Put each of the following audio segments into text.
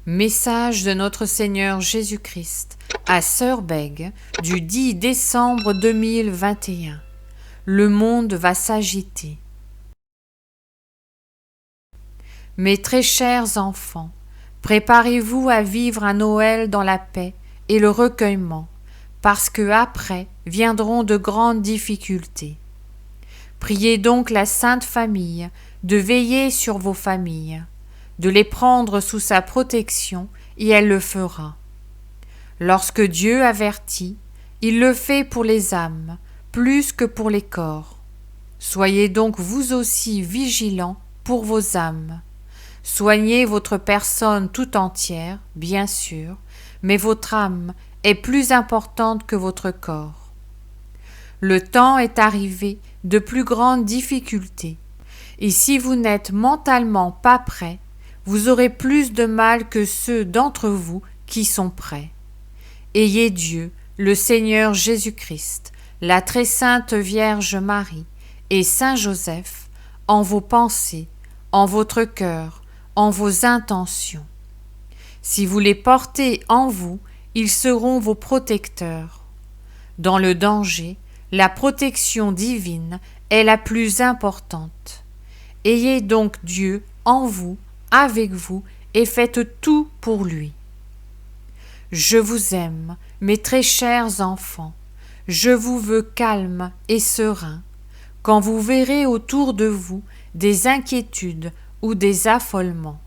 Message de notre Seigneur Jésus-Christ à Sœur Bègue du 10 décembre 2021. Le monde va s'agiter. Mes très chers enfants, préparez-vous à vivre un Noël dans la paix et le recueillement, parce que après viendront de grandes difficultés. Priez donc la Sainte Famille de veiller sur vos familles, de les prendre sous sa protection, et elle le fera. Lorsque Dieu avertit, il le fait pour les âmes, plus que pour les corps. Soyez donc vous aussi vigilants pour vos âmes. Soignez votre personne tout entière, bien sûr, mais votre âme est plus importante que votre corps. Le temps est arrivé de plus grandes difficultés, et si vous n'êtes mentalement pas prêts, vous aurez plus de mal que ceux d'entre vous qui sont prêts. Ayez Dieu, le Seigneur Jésus-Christ, la très sainte Vierge Marie et Saint Joseph en vos pensées, en votre cœur, en vos intentions. Si vous les portez en vous, ils seront vos protecteurs. Dans le danger, la protection divine est la plus importante. Ayez donc Dieu en vous, avec vous, et faites tout pour lui. Je vous aime, mes très chers enfants, je vous veux calme et serein. Quand vous verrez autour de vous des inquiétudes ou des affolements,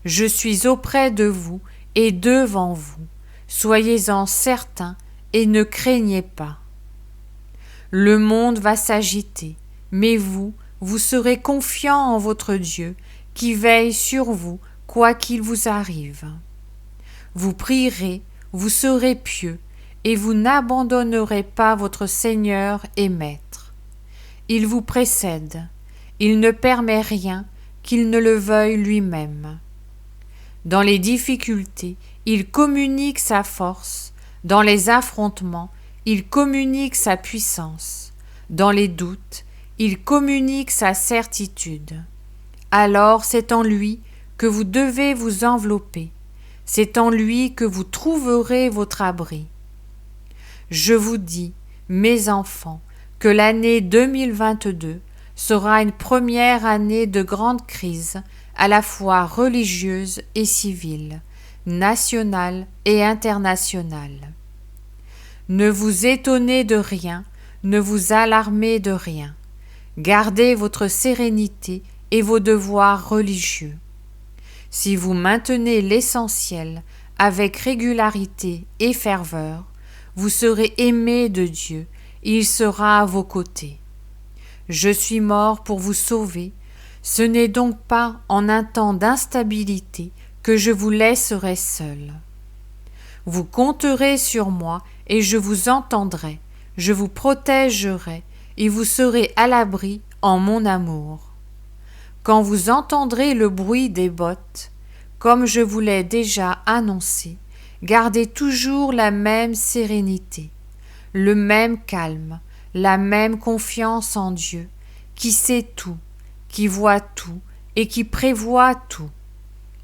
je suis auprès de vous et devant vous. Soyez-en certains et ne craignez pas. Le monde va s'agiter, mais vous serez confiants en votre Dieu qui veille sur vous quoi qu'il vous arrive. Vous prierez, vous serez pieux, et vous n'abandonnerez pas votre Seigneur et Maître. Il vous précède, il ne permet rien qu'il ne le veuille lui-même. Dans les difficultés, il communique sa force, dans les affrontements, il communique sa puissance, dans les doutes, il communique sa certitude. Alors c'est en lui que vous devez vous envelopper, c'est en lui que vous trouverez votre abri. Je vous dis, mes enfants, que l'année 2022 sera une première année de grande crise, à la fois religieuse et civile, nationale et internationale. Ne vous étonnez de rien, ne vous alarmez de rien. Gardez votre sérénité et vos devoirs religieux. Si vous maintenez l'essentiel avec régularité et ferveur, vous serez aimés de Dieu et il sera à vos côtés. Je suis mort pour vous sauver, ce n'est donc pas en un temps d'instabilité que je vous laisserai seul. Vous compterez sur moi et je vous entendrai, je vous protégerai et vous serez à l'abri en mon amour. Quand vous entendrez le bruit des bottes, comme je vous l'ai déjà annoncé, gardez toujours la même sérénité, le même calme, la même confiance en Dieu, qui sait tout, qui voit tout et qui prévoit tout.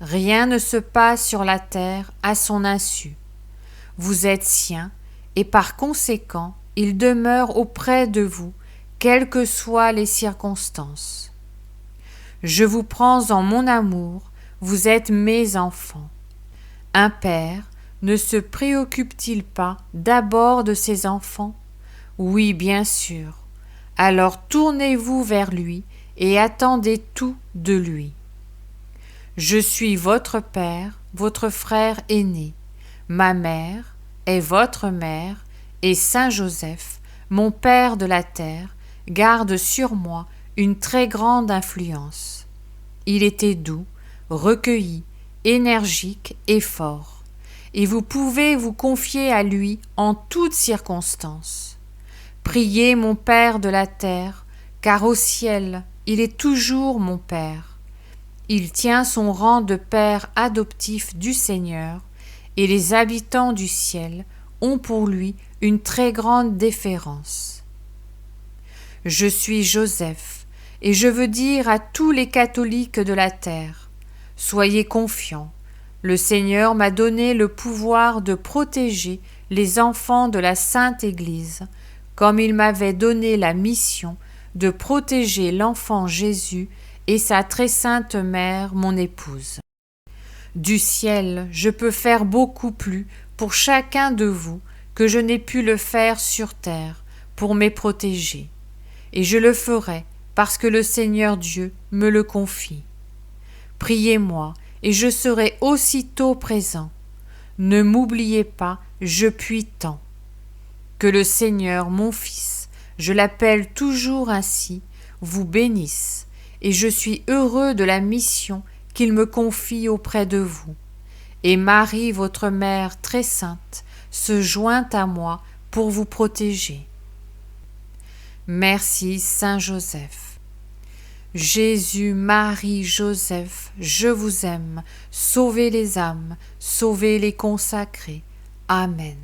Rien ne se passe sur la terre à son insu. Vous êtes sien et par conséquent, il demeure auprès de vous, quelles que soient les circonstances. Je vous prends en mon amour, vous êtes mes enfants. Un père ne se préoccupe-t-il pas d'abord de ses enfants? Oui, bien sûr. Alors tournez-vous vers lui et attendez tout de lui. Je suis votre père, votre frère aîné. Ma mère est votre mère et Saint Joseph, mon père de la terre, garde sur moi une très grande influence. Il était doux, recueilli, énergique et fort, et vous pouvez vous confier à lui en toutes circonstances. Priez mon Père de la terre, car au ciel, il est toujours mon Père. Il tient son rang de Père adoptif du Seigneur, et les habitants du ciel ont pour lui une très grande déférence. Je suis Joseph, et je veux dire à tous les catholiques de la terre, soyez confiants, Le Seigneur m'a donné le pouvoir de protéger les enfants de la Sainte Église, comme il m'avait donné la mission de protéger l'enfant Jésus et sa très sainte mère, mon épouse. Du ciel, je peux faire beaucoup plus pour chacun de vous que je n'ai pu le faire sur terre pour me protéger, et je le ferai parce que le Seigneur Dieu me le confie. Priez-moi, et je serai aussitôt présent. Ne m'oubliez pas, je puis tant. Que le Seigneur, mon Fils, je l'appelle toujours ainsi, vous bénisse, et je suis heureux de la mission qu'il me confie auprès de vous. Et Marie, votre Mère très sainte, se joint à moi pour vous protéger. Merci, Saint Joseph. Jésus, Marie, Joseph, je vous aime, sauvez les âmes, sauvez les consacrés. Amen.